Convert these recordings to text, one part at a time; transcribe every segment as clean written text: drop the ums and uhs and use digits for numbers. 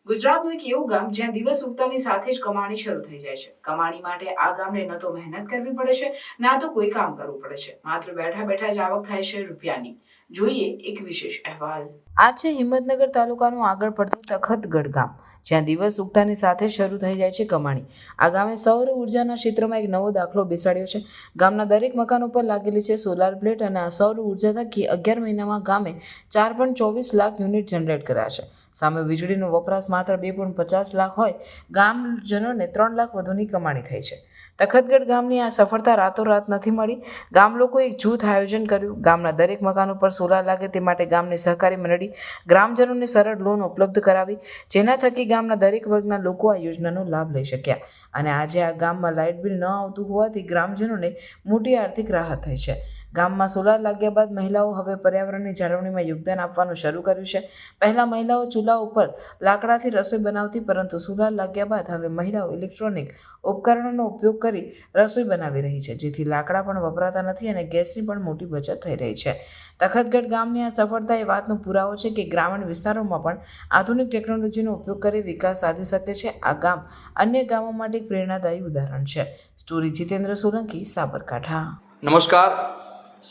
ગુજરાતનું એક એવું ગામ જ્યાં દિવસ ઉગતાની સાથે જ કમાણી શરૂ થઈ જાય છે। કમાણી માટે આ ગામને ન તો મહેનત કરવી પડે છે, ના તો કોઈ કામ કરવું પડે છે। માત્ર બેઠા બેઠા જ આવક થાય છે રૂપિયાની। જોઈએ એક વિશેષ અહેવાલ। આ છે હિંમતનગર તાલુકાનું આગળ પડતું તખતગઢ ગામ, જ્યાં દિવસ ઉગતાની સાથે શરૂ થઈ જાય છે કમાણી। આ ગામે સૌર ઉર્જાના ક્ષેત્રમાં એક નવો દાખલો બેસાડ્યો છે। ગામના દરેક મકાન ઉપર લાગેલી છે સોલાર પ્લેટ અને આ સૌર ઉર્જા થકી 11 મહિનામાં ગામે 4.24 લાખ યુનિટ જનરેટ કર્યા છે। સામે વીજળીનો વપરાશ માત્ર 2.50 લાખ હોય, ગામજનોને 3 લાખ વધુની કમાણી થઈ છે। તખતગઢ ગામની આ સફળતા રાતોરાત નથી મળી। ગામ લોકોએ એક જૂથ આયોજન કર્યું। ગામના દરેક મકાન ઉપર સોલાર લાગે તે માટે ગામની સહકારી મંડળી ગ્રામજનોને સરળ લોન ઉપલબ્ધ કરાવી, જેના થકી ગામના દરેક વર્ગના લોકો આ યોજનાનો લાભ લઈ શક્યા। અને આજે આ ગામમાં લાઇટ બિલ ન આવતું હોવાથી ગ્રામજનોને મોટી આર્થિક રાહત થઈ છે। ગામમાં સોલાર લાગ્યા બાદ મહિલાઓ હવે પર્યાવરણની જાળવણીમાં યોગદાન આપવાનું શરૂ કર્યું છે। પહેલા મહિલાઓ ચૂલા ઉપર લાકડાથી રસોઈ બનાવતી, પરંતુ સોલાર લાગ્યા બાદ હવે મહિલાઓ ઇલેક્ટ્રોનિક ઉપકરણોનો ઉપયોગ કરી રસોઈ બનાવી રહી છે, જેથી લાકડા પણ વપરાતા નથી અને ગેસની પણ મોટી બચત થઈ રહી છે। તખતગઢ ગામની આ સફળતા એ વાતનો પુરાવો છે કે ગ્રામીણ વિસ્તારોમાં પણ આધુનિક ટેકનોલોજીનો ઉપયોગ કરી વિકાસ સાધી શકે છે। આ ગામ અન્ય ગામો માટે એક પ્રેરણાદાયી ઉદાહરણ છે। સ્ટોરી જીતેન્દ્ર સોલંકી, સાબરકાંઠા। નમસ્કાર।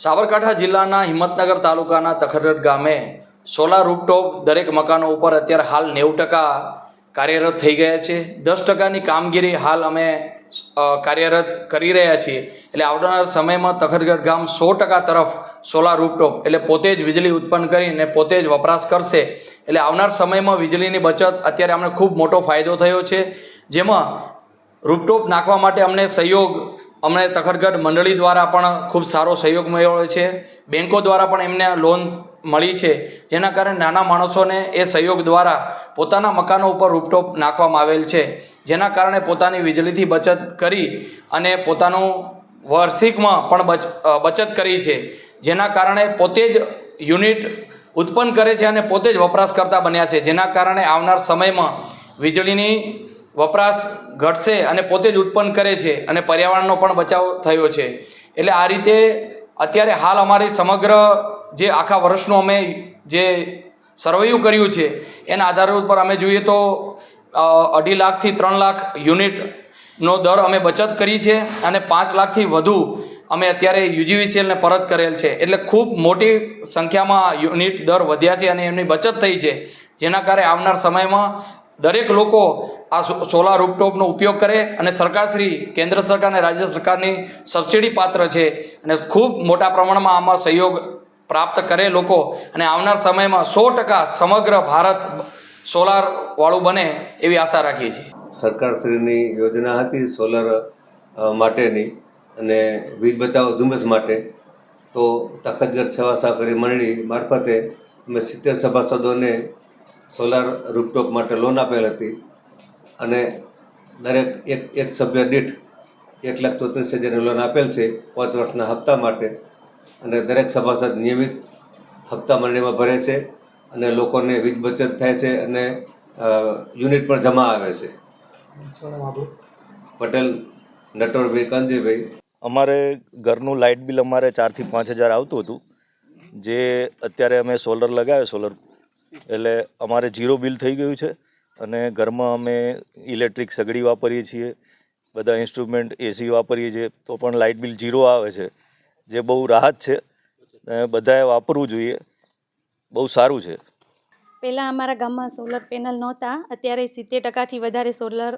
સાબરકાંઠા જિલ્લાના હિંમતનગર તાલુકાના તખતગઢ ગામે સોલાર રૂફટોપ દરેક મકાનો ઉપર અત્યારે હાલ 90% કાર્યરત થઈ ગયા છે। 10%ની કામગીરી હાલ અમે કાર્યરત કરી રહ્યા છીએ। એટલે આવનાર સમયમાં તખતગઢ ગામ 100% તરફ સોલાર રૂફટોપ એટલે પોતે જ વીજળી ઉત્પન્ન કરીને પોતે જ વપરાશ કરશે। એટલે આવનાર સમયમાં વીજળીની બચત અત્યારે અમને ખૂબ મોટો ફાયદો થયો છે, જેમાં રૂફટોપ નાખવા માટે અમને તખતગઢ મંડળી દ્વારા પણ ખૂબ સારો સહયોગ મળ્યો છે। બેન્કો દ્વારા પણ એમને લોન મળી છે, જેના કારણે નાના માણસોને એ સહયોગ દ્વારા પોતાના મકાનો ઉપર રૂફટોપ નાખવામાં આવેલ છે, જેના કારણે પોતાની વીજળીથી બચત કરી અને પોતાનું વાર્ષિકમાં પણ બચત કરી છે, જેના કારણે પોતે જ યુનિટ ઉત્પન્ન કરે છે અને પોતે જ વપરાશકર્તા બન્યા છે, જેના કારણે આવનાર સમયમાં વીજળીની વપરાશ ઘટશે અને પોતે જ ઉત્પન્ન કરે છે અને પર્યાવરણનો પણ બચાવ થયો છે। એટલે આ રીતે અત્યારે હાલ અમારી સમગ્ર જે આખા વર્ષનું અમે જે સર્વેયું કર્યું છે એના આધાર ઉપર અમે જોઈએ તો 2.5 લાખથી 3 લાખ યુનિટનો દર અમે બચત કરી છે અને 5 લાખથી વધુ અમે અત્યારે યુજીવીસીએલને પરત કરેલ છે। એટલે ખૂબ મોટી સંખ્યામાં યુનિટ દર વધ્યા છે અને એમની બચત થઈ છે, જેના કારણે આવનાર સમયમાં દરેક લોકો આ સોલાર રૂફટોપનો ઉપયોગ કરે અને સરકારશ્રી કેન્દ્ર સરકાર અને રાજ્ય સરકારની સબસિડી પાત્ર છે અને ખૂબ મોટા પ્રમાણમાં આમાં સહયોગ પ્રાપ્ત કરે લોકો, અને આવનાર સમયમાં 100% સમગ્ર ભારત સોલારવાળું બને એવી આશા રાખીએ છીએ। સરકારશ્રીની યોજના હતી સોલર માટેની અને વીજ બચાવ ઝુંબેશ માટે, તો તખતગઢ સેવા સહકારી મંડળી મારફતે અમે 70 સભાસદોને સોલાર રૂફટોપ માટે લોન આપેલ હતી અને દરેક એક સભ્ય દીઠ 1,34,000 લોન આપેલ છે 5 વર્ષના હપ્તા માટે, અને દરેક સભાસદ નિયમિત હપ્તા મંડળીમાં ભરે છે અને લોકોને વીજ બચત થાય છે અને યુનિટ પણ જમા આવે છે। પટેલ નટવરભાઈ કાનજીભાઈ। અમારે ઘરનું લાઇટ બિલ અમારે 4,000 થી 5,000 આવતું હતું, જે અત્યારે અમે સોલર લગાવ્યો એટલે અમારે 0 બિલ થઈ ગયું છે અને ઘરમાં અમે ઇલેક્ટ્રિક સગડી વાપરીએ છીએ, બધા ઇન્સ્ટ્રુમેન્ટ એસી વાપરીએ છીએ, તો પણ લાઇટ બિલ 0 આવે છે, જે બહુ રાહત છે। બધાએ વાપરવું જોઈએ, બહુ સારું છે। પહેલાં અમારા ગામમાં સોલર પેનલ નહોતા, અત્યારે 70%થી વધારે સોલર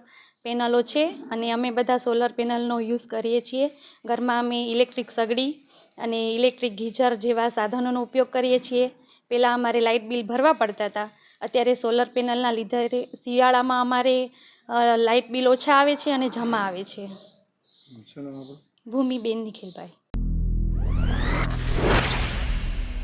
પેનલો છે અને અમે બધા સોલર પેનલનો યુઝ કરીએ છીએ। ઘરમાં અમે ઇલેક્ટ્રિક સગડી અને ઇલેક્ટ્રિક ગીઝર જેવા સાધનોનો ઉપયોગ કરીએ છીએ। પહેલાં અમારે લાઇટ બિલ ભરવા પડતા હતા, અત્યારે સોલર પેનલના લીધે શિયાળામાં અમારે લાઇટ બિલ ઓછા આવે છે અને જમા આવે છે। ભૂમિબેન નિખિલભાઈ।